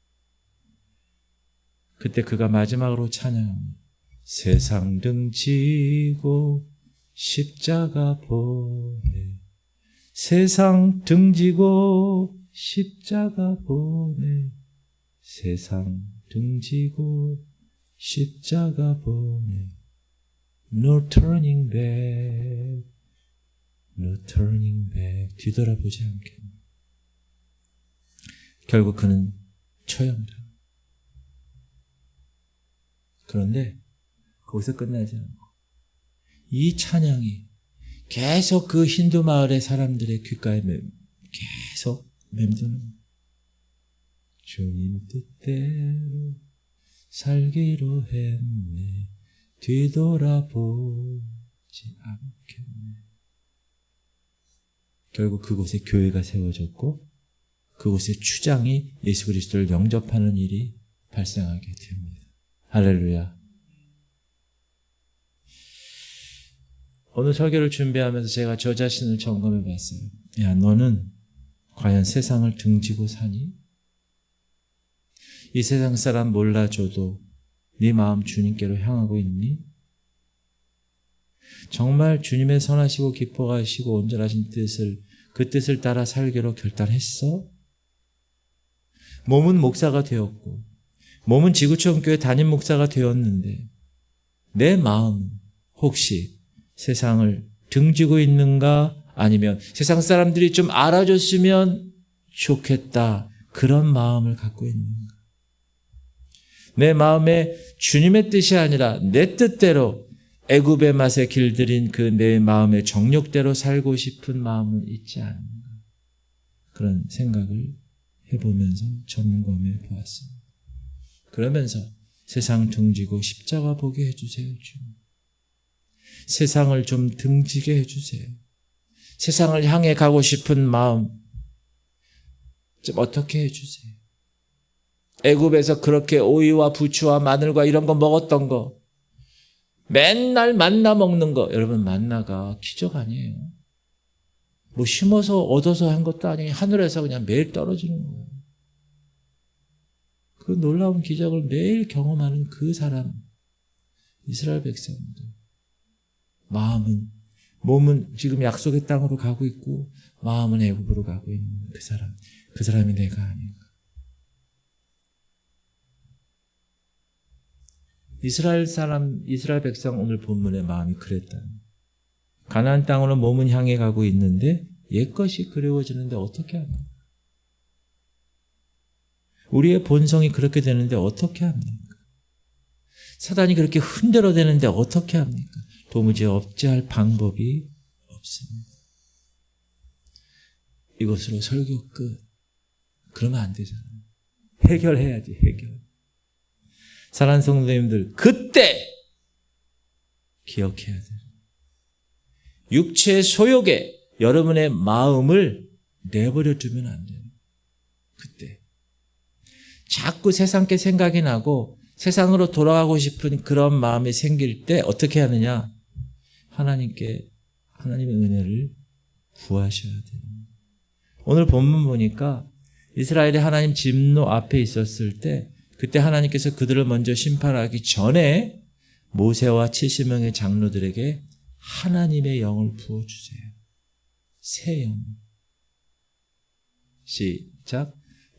그때 그가 마지막으로 찬양합니다. 세상 등지고 십자가 보내. 세상 등지고 십자가 보내. 세상 등지고 십자가 보내. No turning back. No turning back. 뒤돌아보지 않겠네. 결국 그는 처형다. 그런데 거기서 끝나지 않고 이 찬양이 계속 그 힌두 마을의 사람들의 귓가에 계속 맴도는 주님 뜻대로 살기로 했네. 뒤돌아보지 않겠네. 결국 그곳에 교회가 세워졌고 그곳에 추장이 예수 그리스도를 영접하는 일이 발생하게 됩니다. 할렐루야. 오늘 설교를 준비하면서 제가 저 자신을 점검해 봤어요. 야, 너는 과연 세상을 등지고 사니? 이 세상 사람 몰라줘도 네 마음 주님께로 향하고 있니? 정말 주님의 선하시고 기뻐하시고 온전하신 뜻을, 그 뜻을 따라 살기로 결단했어? 몸은 목사가 되었고 몸은 지구촌 교회 담임 목사가 되었는데 내 마음은 혹시 세상을 등지고 있는가? 아니면 세상 사람들이 좀 알아줬으면 좋겠다, 그런 마음을 갖고 있는가? 내 마음에 주님의 뜻이 아니라 내 뜻대로 애굽의 맛에 길들인 그 내 마음의 정욕대로 살고 싶은 마음은 있지 않은가? 그런 생각을 해보면서 점검해 보았습니다. 그러면서 세상 등지고 십자가 보게 해주세요, 주님. 세상을 좀 등지게 해주세요. 세상을 향해 가고 싶은 마음 좀 어떻게 해주세요. 애굽에서 그렇게 오이와 부추와 마늘과 이런 거 먹었던 거, 맨날 만나 먹는 거, 여러분 만나가 기적 아니에요. 뭐 심어서 얻어서 한 것도 아니에요. 하늘에서 그냥 매일 떨어지는 거예요. 그 놀라운 기적을 매일 경험하는 그 사람, 이스라엘 백성들. 마음은, 몸은 지금 약속의 땅으로 가고 있고 마음은 애굽으로 가고 있는 그 사람이 내가 아닌가. 이스라엘 백성 오늘 본문의 마음이 그랬다. 가나안 땅으로 몸은 향해 가고 있는데 옛것이 그리워지는데 어떻게 합니까? 우리의 본성이 그렇게 되는데 어떻게 합니까? 사단이 그렇게 흔들어대는데 어떻게 합니까? 도무지 억제할 방법이 없습니다. 이것으로 설교 끝. 그러면 안 되잖아요. 해결해야지, 해결. 사랑하는 성도님들, 그때 기억해야 돼요. 육체의 소욕에 여러분의 마음을 내버려 두면 안 돼요. 그때. 자꾸 세상께 생각이 나고 세상으로 돌아가고 싶은 그런 마음이 생길 때 어떻게 하느냐? 하나님의 은혜를 구하셔야 돼요. 오늘 본문 보니까 이스라엘이 하나님 진노 앞에 있었을 때 그때 하나님께서 그들을 먼저 심판하기 전에 모세와 70명의 장로들에게 하나님의 영을 부어주세요. 새 영. 시작.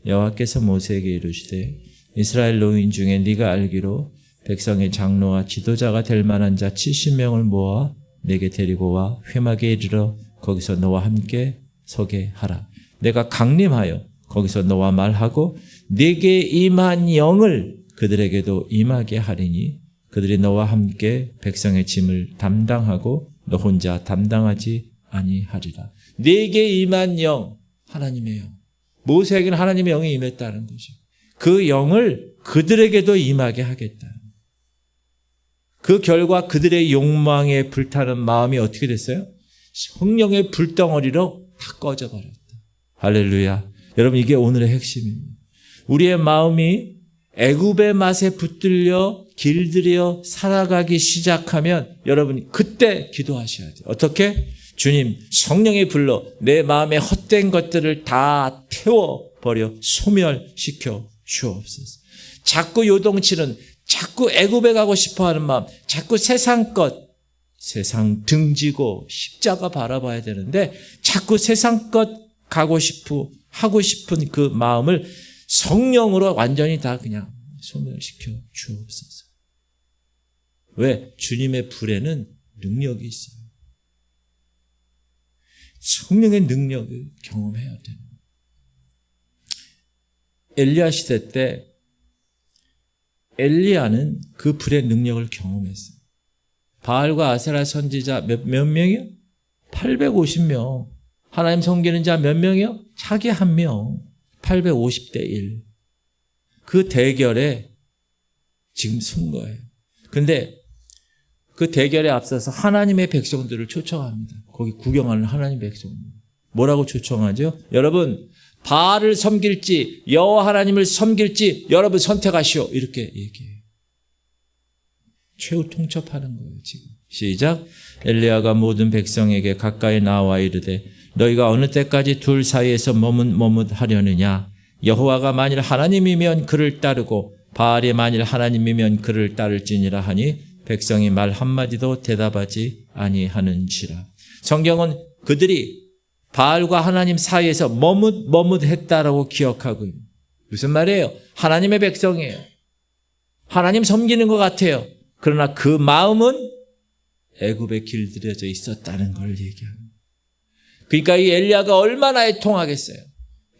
여호와께서 모세에게 이르시되 이스라엘 노인 중에 네가 알기로 백성의 장로와 지도자가 될 만한 자 70명을 모아 내게 데리고 와 회막에 이르러 거기서 너와 함께 서게 하라. 내가 강림하여 거기서 너와 말하고 네게 임한 영을 그들에게도 임하게 하리니 그들이 너와 함께 백성의 짐을 담당하고 너 혼자 담당하지 아니하리라. 네게 임한 영, 하나님의 영. 모세에게는 하나님의 영이 임했다는 거죠. 그 영을 그들에게도 임하게 하겠다. 그 결과 그들의 욕망에 불타는 마음이 어떻게 됐어요? 성령의 불덩어리로 다 꺼져버렸다. 할렐루야. 여러분, 이게 오늘의 핵심입니다. 우리의 마음이 애굽의 맛에 붙들려 길들여 살아가기 시작하면 여러분 그때 기도하셔야 돼요. 어떻게? 주님, 성령의 불로 내 마음에 헛된 것들을 다 태워버려 소멸시켜 주옵소서. 자꾸 요동치는, 자꾸 애굽에 가고 싶어하는 마음, 자꾸 세상 것, 세상 등지고 십자가 바라봐야 되는데 자꾸 세상 것 하고 싶은 그 마음을 성령으로 완전히 다 그냥 소멸시켜 주옵소서. 왜? 주님의 불에는 능력이 있어요. 성령의 능력을 경험해야 돼요. 엘리야 시대 때 엘리야는 그 불의 능력을 경험했어요. 바알과 아세라 선지자 몇 명이요? 850명. 하나님 섬기는 자 몇 명이요? 자기 한 명. 850대 1. 그 대결에 지금 쓴 거예요. 근데 그 대결에 앞서서 하나님의 백성들을 초청합니다. 거기 구경하는 하나님 백성들. 뭐라고 초청하죠? 여러분, 바알을 섬길지 여호와 하나님을 섬길지 여러분 선택하시오. 이렇게 얘기해요. 최후 통첩하는 거예요, 지금. 시작. 엘리야가 모든 백성에게 가까이 나와 이르되 너희가 어느 때까지 둘 사이에서 머뭇하려느냐? 여호와가 만일 하나님이면 그를 따르고 바알이 만일 하나님이면 그를 따를지니라 하니 백성이 말 한마디도 대답하지 아니하는지라. 성경은 그들이 바알과 하나님 사이에서 머뭇했다라고 기억하고 있는. 무슨 말이에요? 하나님의 백성이에요. 하나님 섬기는 것 같아요. 그러나 그 마음은 애굽에 길들여져 있었다는 걸 얘기합니다. 그러니까 이 엘리야가 얼마나 애통하겠어요.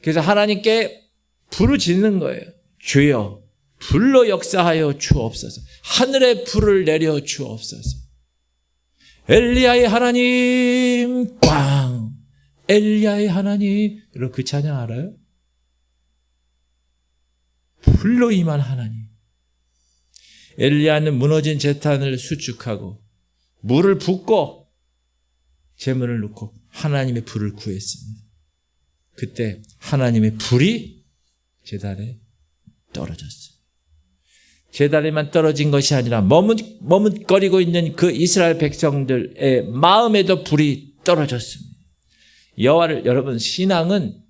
그래서 하나님께 부르짖는 거예요. 주여 불로 역사하여 주옵소서. 하늘의 불을 내려 주옵소서. 엘리야의 하나님 꽝. 엘리야의 하나님. 여러분 그 찬양 알아요? 불로 임한 하나님. 엘리야는 무너진 제단을 수축하고 물을 붓고 제물을 놓고 하나님의 불을 구했습니다. 그때 하나님의 불이 제단에 떨어졌어요. 제단에만 떨어진 것이 아니라 머뭇거리고 있는 그 이스라엘 백성들의 마음에도 불이 떨어졌습니다. 여러분 신앙은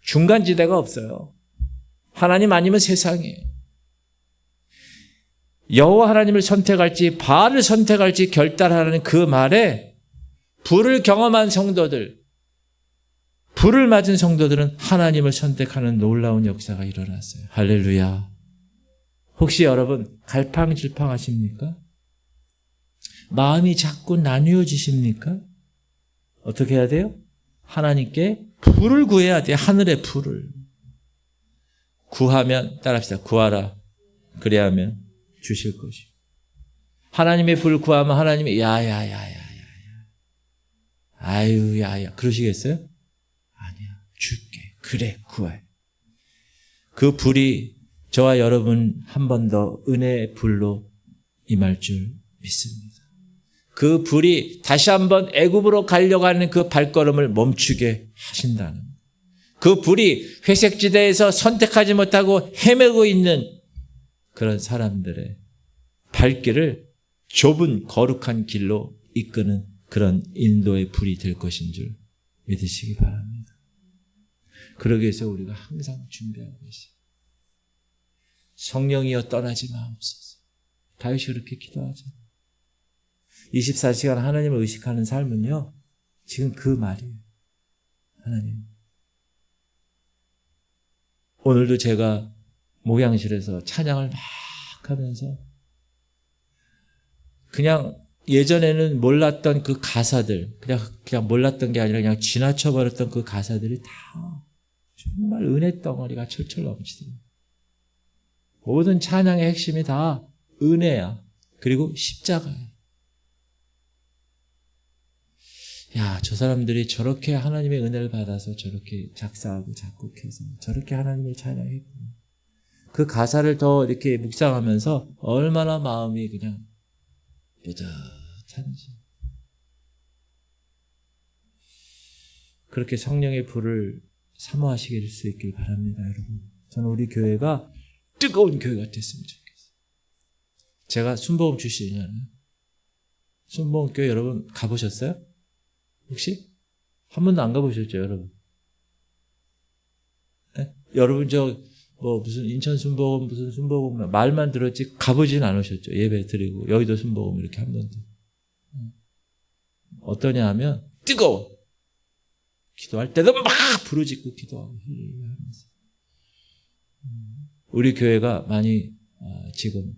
중간지대가 없어요. 하나님 아니면 세상이에요. 여호와 하나님을 선택할지 바알을 선택할지 결단하는 그 말에 불을 경험한 성도들, 불을 맞은 성도들은 하나님을 선택하는 놀라운 역사가 일어났어요. 할렐루야. 혹시 여러분 갈팡질팡하십니까? 마음이 자꾸 나뉘어지십니까? 어떻게 해야 돼요? 하나님께 불을 구해야 돼요. 하늘의 불을. 구하면 따라합시다. 구하라. 그래야 하면 주실 것이. 하나님의 불 구하면 하나님이 야야야야야. 아유 야야. 그러시겠어요? 아니야. 줄게. 그래 구해. 그 불이 저와 여러분 한 번 더 은혜의 불로 임할 줄 믿습니다. 그 불이 다시 한번 애굽으로 가려고 하는 그 발걸음을 멈추게 하신다는. 그 불이 회색지대에서 선택하지 못하고 헤매고 있는 그런 사람들의 발길을 좁은 거룩한 길로 이끄는 그런 인도의 불이 될 것인 줄 믿으시기 바랍니다. 그러기 위해서 우리가 항상 준비하고 있어요. 성령이여 떠나지 마옵소서. 다윗이 그렇게 기도하죠. 24시간 하나님을 의식하는 삶은요. 지금 그 말이에요. 하나님. 오늘도 제가 목양실에서 찬양을 막 하면서 그냥 예전에는 몰랐던 그 가사들, 그냥 몰랐던 게 아니라 그냥 지나쳐버렸던 그 가사들이 다 정말 은혜 덩어리가 철철 넘치더라고요. 모든 찬양의 핵심이 다 은혜야. 그리고 십자가야. 야, 저 사람들이 저렇게 하나님의 은혜를 받아서 저렇게 작사하고 작곡해서 저렇게 하나님을 찬양했구나. 그 가사를 더 이렇게 묵상하면서 얼마나 마음이 그냥 뿌듯한지. 그렇게 성령의 불을 사모하시길 수 있길 바랍니다, 여러분. 저는 우리 교회가 뜨거운 교회가 됐으면 좋겠어요. 제가 순복음 출신이잖아요. 순복음 교회 여러분 가보셨어요? 혹시? 한 번도 안 가보셨죠, 여러분? 네? 여러분 무슨 인천 순복음 무슨 순복음 말만 들었지 가보진 않으셨죠. 예배 드리고 여의도 순복음 이렇게 한 번도. 어떠냐 하면 뜨거워. 기도할 때도 막 부르짖고 기도하고 하면서. 우리 교회가 많이 지금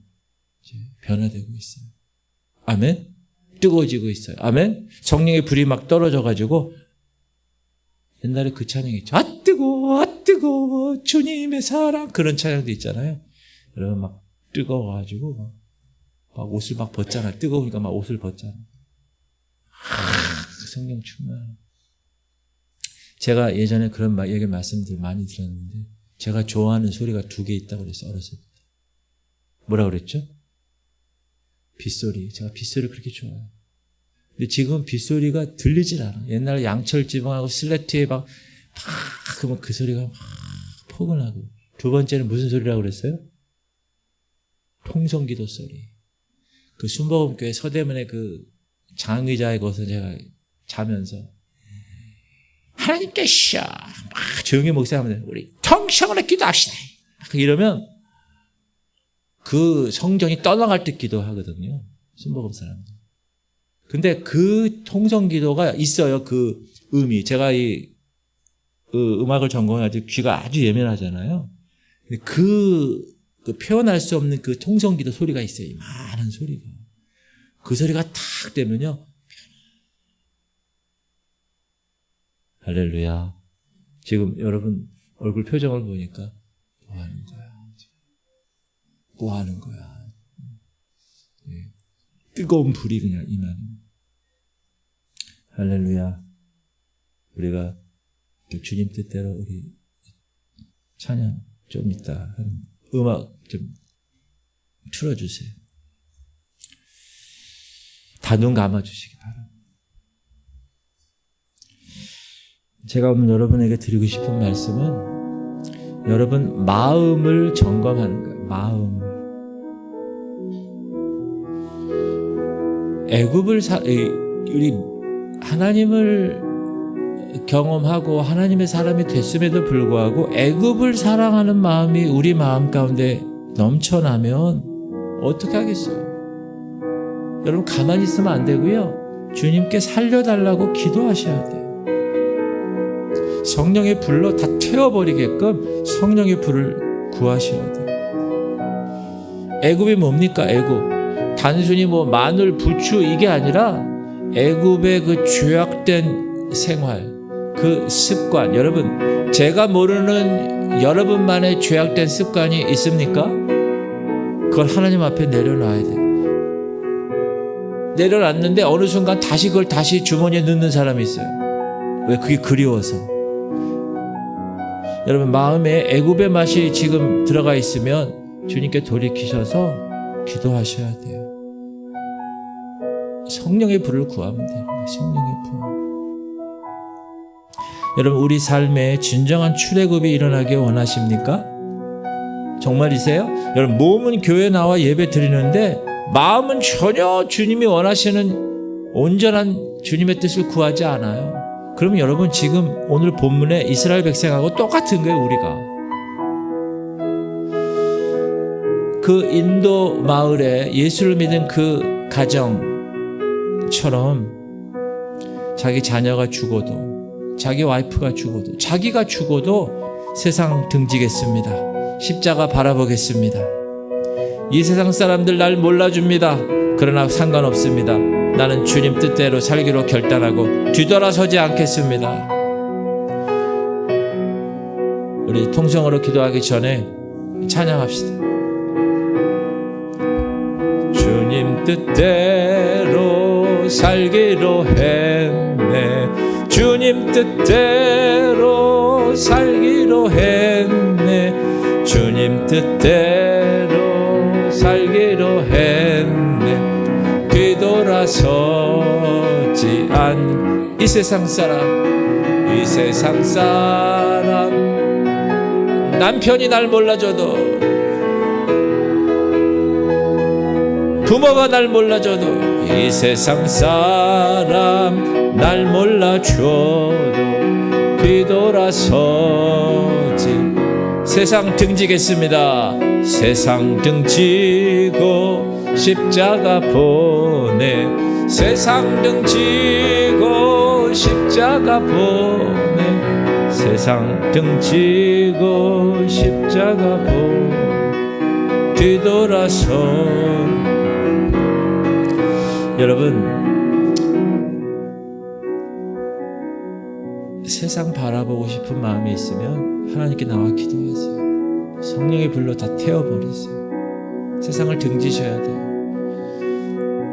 변화되고 있어요. 아멘. 뜨거워지고 있어요. 아멘. 성령의 불이 막 떨어져가지고 옛날에 그 찬양 있죠. 아 뜨거워, 아 뜨거워, 주님의 사랑. 그런 찬양도 있잖아요. 여러분 막 뜨거워가지고 막 옷을 막 벗잖아. 뜨거우니까 막 옷을 벗잖아. 성령 충만. 제가 예전에 그런 얘기 말씀들 많이 들었는데 제가 좋아하는 소리가 2개 있다고 그랬어요. 어렸을 때. 뭐라 그랬죠? 빗소리. 제가 빗소리 그렇게 좋아해요. 근데 지금 빗소리가 들리질 않아. 옛날 양철 지붕하고 슬래트에 막 그러면 그 소리가 막 포근하고. 2번째는 무슨 소리라고 그랬어요? 통성기도 소리. 그 순복음교회 서대문에 그 장의자의 곳에 제가 자면서 하나님께서 막 조용히 목사하면 우리 통성으로 기도합시다. 이러면 그 성전이 떠나갈 때 기도하거든요. 순복음 사람들. 근데 그 통성 기도가 있어요. 그 음이. 제가 그 음악을 전공해가지고 귀가 아주 예민하잖아요. 근데 그 표현할 수 없는 그 통성 기도 소리가 있어요. 이 많은 소리가. 그 소리가 탁 되면요. 할렐루야. 지금 여러분 얼굴 표정을 보니까 뭐 하는 거야? 뭐 하는 거야? 네. 뜨거운 불이 그냥 임하는. 할렐루야. 우리가 주님 뜻대로 우리 찬양 좀 이따 하는 음악 좀 틀어주세요. 다 눈 감아주시기 바랍니다. 제가 오늘 여러분에게 드리고 싶은 말씀은 여러분 마음을 점검하는 거예요. 마음. 애굽을 우리 하나님을 경험하고 하나님의 사람이 됐음에도 불구하고 애굽을 사랑하는 마음이 우리 마음 가운데 넘쳐나면 어떻게 하겠어요? 여러분 가만히 있으면 안 되고요. 주님께 살려달라고 기도하셔야 돼요. 성령의 불로 다 태워버리게끔 성령의 불을 구하셔야 돼요. 애굽이 뭡니까? 애굽. 단순히 뭐 마늘, 부추 이게 아니라 애굽의 그 죄악된 생활, 그 습관. 여러분 제가 모르는 여러분만의 죄악된 습관이 있습니까? 그걸 하나님 앞에 내려놔야 돼요. 내려놨는데 어느 순간 다시 그걸 다시 주머니에 넣는 사람이 있어요. 왜? 그게 그리워서. 여러분 마음에 애굽의 맛이 지금 들어가 있으면 주님께 돌이키셔서 기도하셔야 돼요. 성령의 불을 구하면 돼요. 성령의 불. 여러분 우리 삶에 진정한 출애굽이 일어나길 원하십니까? 정말이세요? 여러분 몸은 교회 나와 예배 드리는데 마음은 전혀 주님이 원하시는 온전한 주님의 뜻을 구하지 않아요. 그러면 여러분 지금 오늘 본문에 이스라엘 백성하고 똑같은 거예요. 우리가 그 인도 마을에 예수를 믿은 그 가정처럼 자기 자녀가 죽어도 자기 와이프가 죽어도 자기가 죽어도 세상 등지겠습니다. 십자가 바라보겠습니다. 이 세상 사람들 날 몰라줍니다. 그러나 상관없습니다. 나는 주님 뜻대로 살기로 결단하고 뒤돌아서지 않겠습니다. 우리 통성으로 기도하기 전에 찬양합시다. 주님 뜻대로 살기로 했네. 주님 뜻대로 살기로 했네. 주님 뜻대로 살기로 했네. 뒤돌아서지 않. 이 세상 사람, 이 세상 사람, 남편이 날 몰라줘도, 부모가 날 몰라줘도, 이 세상 사람 날 몰라줘도 뒤돌아서지. 세상 등지겠습니다. 세상 등지고 십자가 보내. 세상 등지고 십자가 보내. 세상 등지고 십자가 보내. 뒤돌아서 여러분, 세상 바라보고 싶은 마음이 있으면 하나님께 나와 기도하세요. 성령의 불로 다 태워버리세요. 세상을 등지셔야 돼요.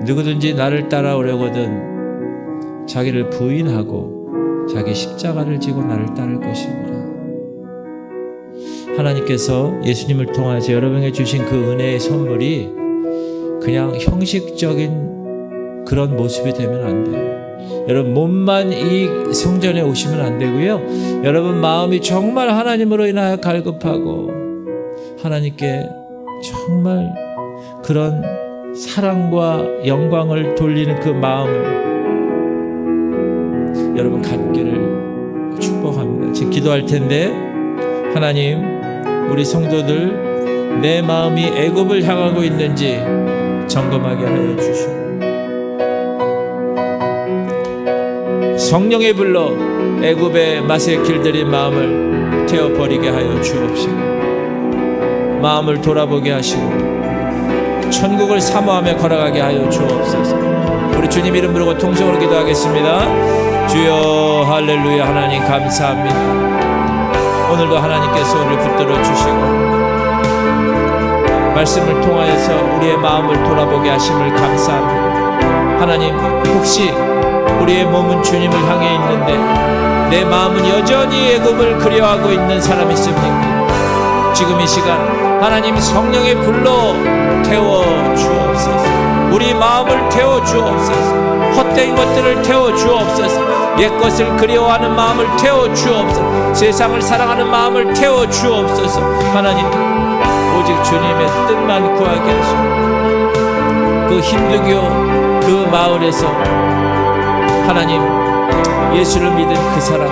누구든지 나를 따라오려거든 자기를 부인하고 자기 십자가를 지고 나를 따를 것이구나. 하나님께서 예수님을 통하여 여러분에게 주신 그 은혜의 선물이 그냥 형식적인 그런 모습이 되면 안 돼요. 여러분, 몸만 이 성전에 오시면 안 되고요. 여러분 마음이 정말 하나님으로 인하여 갈급하고 하나님께 정말 그런 사랑과 영광을 돌리는 그 마음을 여러분 갖기를 축복합니다. 지금 기도할 텐데, 하나님, 우리 성도들 내 마음이 애굽을 향하고 있는지 점검하게 하여 주시고, 성령의 불로 애굽의 맛에 길들인 마음을 태워버리게 하여 주옵시고, 마음을 돌아보게 하시고 천국을 사모하며 걸어가게 하여 주옵소서. 우리 주님 이름 부르고 통성으로 기도하겠습니다. 주여 할렐루야. 하나님 감사합니다. 오늘도 하나님께서 우리를 붙들어 주시고 말씀을 통하여서 우리의 마음을 돌아보게 하심을 감사합니다. 하나님, 혹시 우리의 몸은 주님을 향해 있는데 내 마음은 여전히 애굽을 그리워하고 있는 사람이 있습니까? 지금 이 시간 하나님 성령의 불로 태워 주옵소서. 우리 마음을 태워 주옵소서. 헛된 것들을 태워 주옵소서. 옛것을 그리워하는 마음을 태워 주옵소서. 세상을 사랑하는 마음을 태워 주옵소서. 하나님, 오직 주님의 뜻만 구하게 하시고 그 힌두교 그 마을에서 하나님 예수를 믿은 그 사람,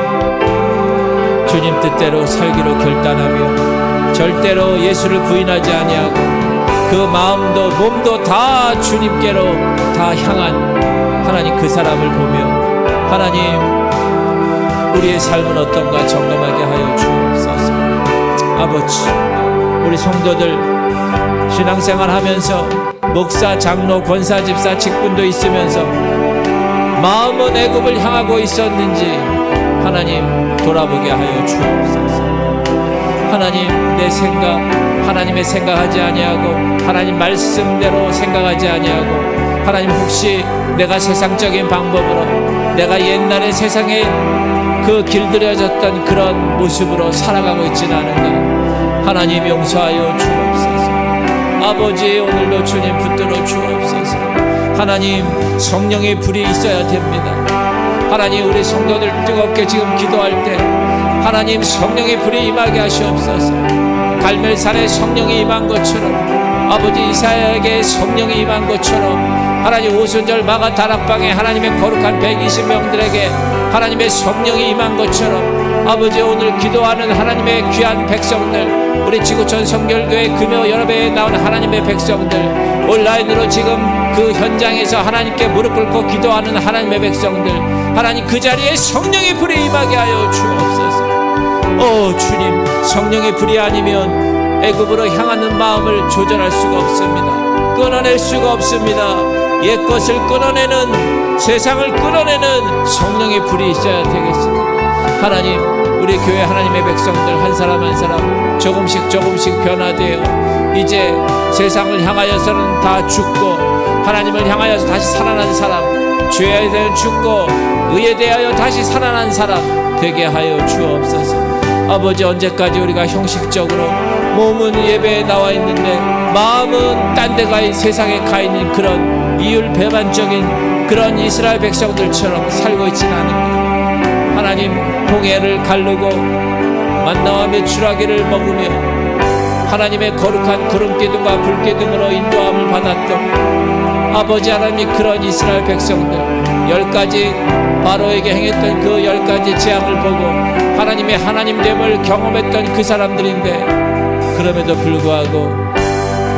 주님 뜻대로 살기로 결단하며 절대로 예수를 부인하지 아니하고 그 마음도 몸도 다 주님께로 다 향한 하나님 그 사람을 보며 하나님 우리의 삶은 어떤가 점검하게 하여 주옵소서. 아버지, 우리 성도들 신앙생활 하면서 목사, 장로, 권사, 집사, 직분도 있으면서 마음은 애굽을 향하고 있었는지 하나님 돌아보게 하여 주옵소서. 하나님, 내 생각 하나님의 생각하지 아니하고 하나님 말씀대로 생각하지 아니하고 하나님, 혹시 내가 세상적인 방법으로 내가 옛날에 세상에 그 길들여졌던 그런 모습으로 살아가고 있지는 않은가? 하나님 용서하여 주옵소서. 아버지, 오늘도 주님 붙들어 주옵소서. 하나님, 성령의 불이 있어야 됩니다. 하나님, 우리 성도들 뜨겁게 지금 기도할 때 하나님 성령의 불이 임하게 하시옵소서. 갈멜산에 성령이 임한 것처럼, 아버지 이사야에게 성령이 임한 것처럼 하나님 오순절 마가 다락방에 하나님의 거룩한 120명들에게 하나님의 성령이 임한 것처럼 아버지, 오늘 기도하는 하나님의 귀한 백성들, 우리 지구촌 성결교회 금요 연합회에 나온 하나님의 백성들, 온라인으로 지금 그 현장에서 하나님께 무릎 꿇고 기도하는 하나님의 백성들, 하나님 그 자리에 성령의 불이 임하게 하여 주옵소서. 오 주님, 성령의 불이 아니면 애굽으로 향하는 마음을 조절할 수가 없습니다. 끊어낼 수가 없습니다. 옛것을 끊어내는, 세상을 끊어내는 성령의 불이 있어야 되겠습니다. 하나님, 우리 교회 하나님의 백성들 한 사람 한 사람 조금씩 변화되어 이제 세상을 향하여서는 다 죽고 하나님을 향하여서 다시 살아난 사람, 죄에 대해 죽고 의에 대하여 다시 살아난 사람 되게 하여 주옵소서. 아버지, 언제까지 우리가 형식적으로 몸은 예배에 나와 있는데 마음은 딴 데 세상에 가 있는 그런 이율배반적인 그런 이스라엘 백성들처럼 살고 있지는 않은가? 하나님, 홍해를 가르고 만나와 메추라기를 먹으며 하나님의 거룩한 구름기둥과 불기둥으로 인도함을 받았던 아버지 하나님이 그런 이스라엘 백성들 10가지 바로에게 행했던 그 10가지 재앙을 보고 하나님의 하나님됨을 경험했던 그 사람들인데, 그럼에도 불구하고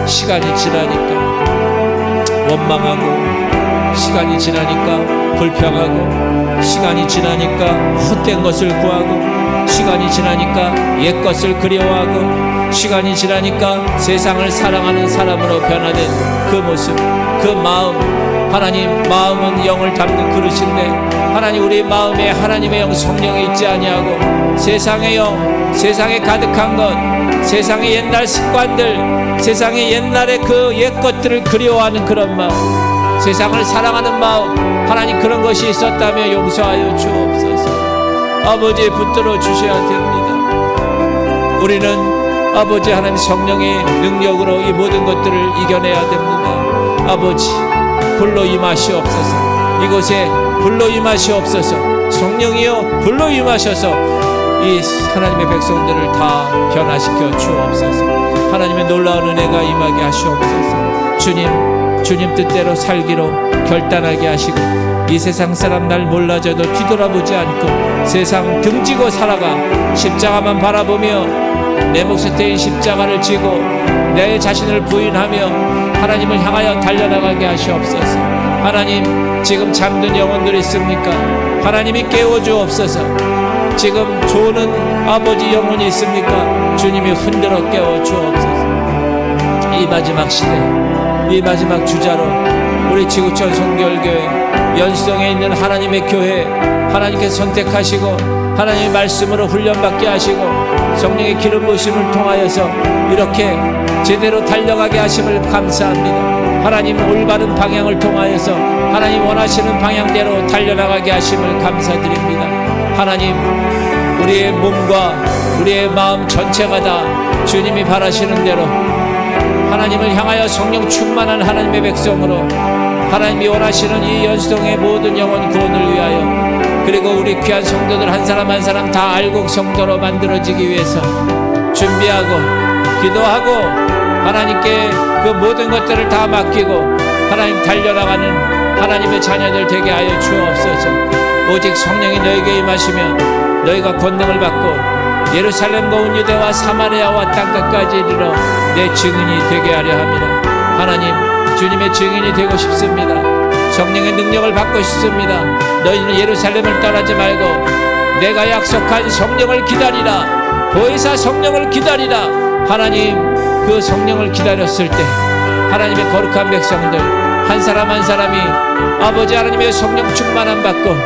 시간이 지나니까 원망하고, 시간이 지나니까 불평하고, 시간이 지나니까 헛된 것을 구하고, 시간이 지나니까 옛것을 그리워하고, 시간이 지나니까 세상을 사랑하는 사람으로 변화된 그 모습, 그 마음, 하나님 마음은 영을 담는 그릇인데 하나님 우리 마음에 하나님의 영 성령이 있지 아니하고 세상의 영, 세상에 가득한 것, 세상의 옛날 습관들, 세상의 옛날의 그 옛 것들을 그리워하는 그런 마음, 세상을 사랑하는 마음, 하나님 그런 것이 있었다며 용서하여 주옵소서. 아버지 붙들어 주셔야 됩니다. 우리는 아버지 하나님 성령의 능력으로 이 모든 것들을 이겨내야 됩니다. 아버지 불로 임하시옵소서. 이곳에 불로 임하시옵소서. 성령이여 불로 임하셔서 이 하나님의 백성들을 다 변화시켜 주옵소서. 하나님의 놀라운 은혜가 임하게 하시옵소서. 주님 뜻대로 살기로 결단하게 하시고 이 세상 사람 날 몰라져도 뒤돌아보지 않고 세상 등지고 살아가 십자가만 바라보며 내 몫에 떼인 십자가를 지고 내 자신을 부인하며 하나님을 향하여 달려나가게 하시옵소서. 하나님 지금 잠든 영혼들 있습니까? 하나님이 깨워주옵소서. 지금 조는 아버지 영혼이 있습니까? 주님이 흔들어 깨워주옵소서. 이 마지막 시대, 이 마지막 주자로 우리 지구촌 송결교회 연수동에 있는 하나님의 교회 하나님께서 선택하시고 하나님의 말씀으로 훈련받게 하시고 성령의 기름 부으심을 통하여서 이렇게 제대로 달려가게 하심을 감사합니다. 하나님 올바른 방향을 통하여서 하나님 원하시는 방향대로 달려나가게 하심을 감사드립니다. 하나님 우리의 몸과 우리의 마음 전체가 다 주님이 바라시는 대로 하나님을 향하여 성령 충만한 하나님의 백성으로 하나님이 원하시는 이 연수동의 모든 영혼 구원을 위하여 그리고 우리 귀한 성도들 한 사람 한 사람 다 알곡 성도로 만들어지기 위해서 준비하고 기도하고 하나님께 그 모든 것들을 다 맡기고 하나님 달려나가는 하나님의 자녀들 되게 하여 주옵소서. 오직 성령이 너에게 임하시면 너희가 권능을 받고 예루살렘과 온 유대와 사마리아와 땅끝까지 이르러 내 증인이 되게 하려 함이라. 하나님 주님의 증인이 되고 싶습니다. 성령의 능력을 받고 싶습니다. 너희는 예루살렘을 떠나지 말고 내가 약속한 성령을 기다리라. 보혜사 성령을 기다리라. 하나님 그 성령을 기다렸을 때 하나님의 거룩한 백성들 한 사람 한 사람이 아버지 하나님의 성령 충만함 받고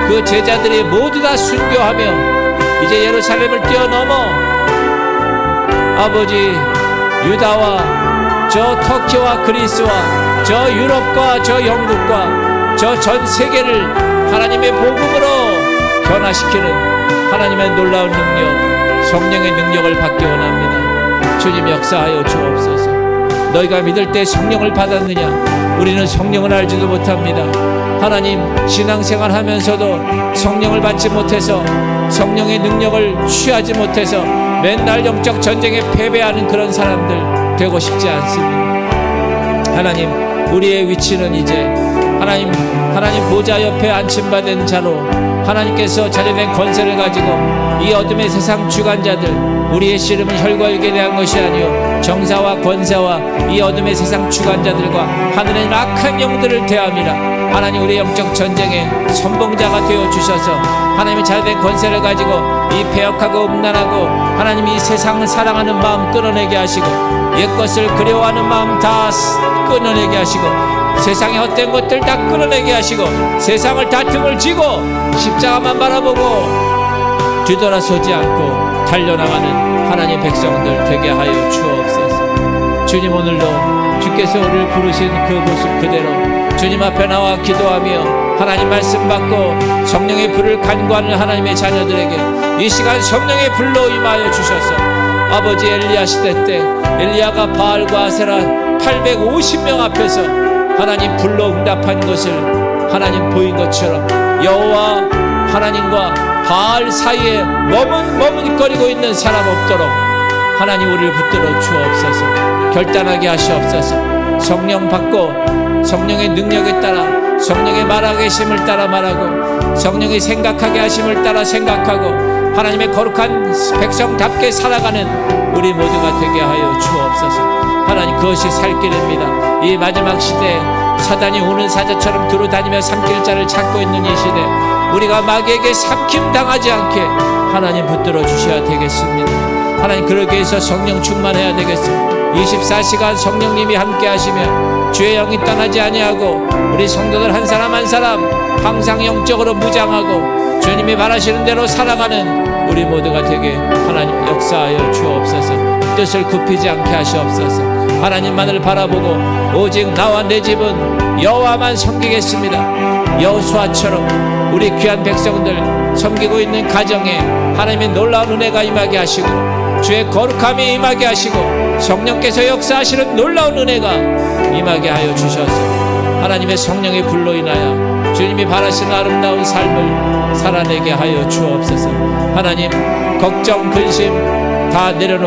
그 제자들이 모두 다 순교하며 이제 예루살렘을 뛰어넘어 아버지 유다와 저 터키와 그리스와 저 유럽과 저 영국과 저 전 세계를 하나님의 복음으로 변화시키는 하나님의 놀라운 능력 성령의 능력을 받기 원합니다. 주님 역사하여 주옵소서. 너희가 믿을 때 성령을 받았느냐? 우리는 성령을 알지도 못합니다. 하나님 신앙생활 하면서도 성령을 받지 못해서 성령의 능력을 취하지 못해서 맨날 영적 전쟁에 패배하는 그런 사람들 되고 싶지 않습니다. 하나님 우리의 위치는 이제 하나님 보좌 옆에 안침받은 자로 하나님께서 자녀된 권세를 가지고 이 어둠의 세상 주관자들 우리의 씨름은 혈과 육에 대한 것이 아니요 정사와 권세와 이 어둠의 세상 주관자들과 하늘의 악한 영들을 대함이라. 하나님 우리의 영적 전쟁의 선봉자가 되어주셔서 하나님의 자녀된 권세를 가지고 이 패역하고 음란하고 하나님 이 세상을 사랑하는 마음 끊어내게 하시고 옛것을 그리워하는 마음 다 끊어내게 하시고 세상의 헛된 것들 다 끊어내게 하시고 세상을 다 등을 지고 십자가만 바라보고 뒤돌아서지 않고 달려나가는 하나님의 백성들 되게 하여 주옵소서. 주님 오늘도 주께서 우리를 부르신 그 모습 그대로 주님 앞에 나와 기도하며 하나님 말씀 받고 성령의 불을 간구하는 하나님의 자녀들에게 이 시간 성령의 불로 임하여 주셔서 아버지 엘리야 시대 때 엘리야가 바알과 아세라 850명 앞에서 하나님 불로 응답한 것을 하나님 보인 것처럼 여호와 하나님과 바알 사이에 머뭇거리고 있는 사람 없도록 하나님 우리를 붙들어 주옵소서. 결단하게 하시옵소서. 성령 받고 성령의 능력에 따라 성령의 말하게 계심을 따라 말하고 성령이 생각하게 하심을 따라 생각하고 하나님의 거룩한 백성답게 살아가는 우리 모두가 되게 하여 주옵소서. 하나님 그것이 살 길입니다. 이 마지막 시대에 사단이 오는 사자처럼 두루다니며 삼킬 자를 찾고 있는 이 시대 우리가 마귀에게 삼킴당하지 않게 하나님 붙들어 주셔야 되겠습니다. 하나님 그러기 위해서 성령 충만해야 되겠습니다. 24시간 성령님이 함께 하시며 주의 영이 떠나지 아니하고 우리 성도들 한 사람 한 사람 항상 영적으로 무장하고 주님이 바라시는 대로 살아가는 우리 모두가 되게 하나님 역사하여 주옵소서. 뜻을 굽히지 않게 하시옵소서. 하나님만을 바라보고 오직 나와 내 집은 여호와만 섬기겠습니다. 여호수아처럼 우리 귀한 백성들 섬기고 있는 가정에 하나님의 놀라운 은혜가 임하게 하시고 주의 거룩함이 임하게 하시고 성령께서 역사하시는 놀라운 은혜가 임하게 하여 주셔서 하나님의 성령의 불로 인하여 주님이 바라시는 아름다운 삶을 살아내게 하여 주옵소서. 하나님 걱정 근심 다 내려놓고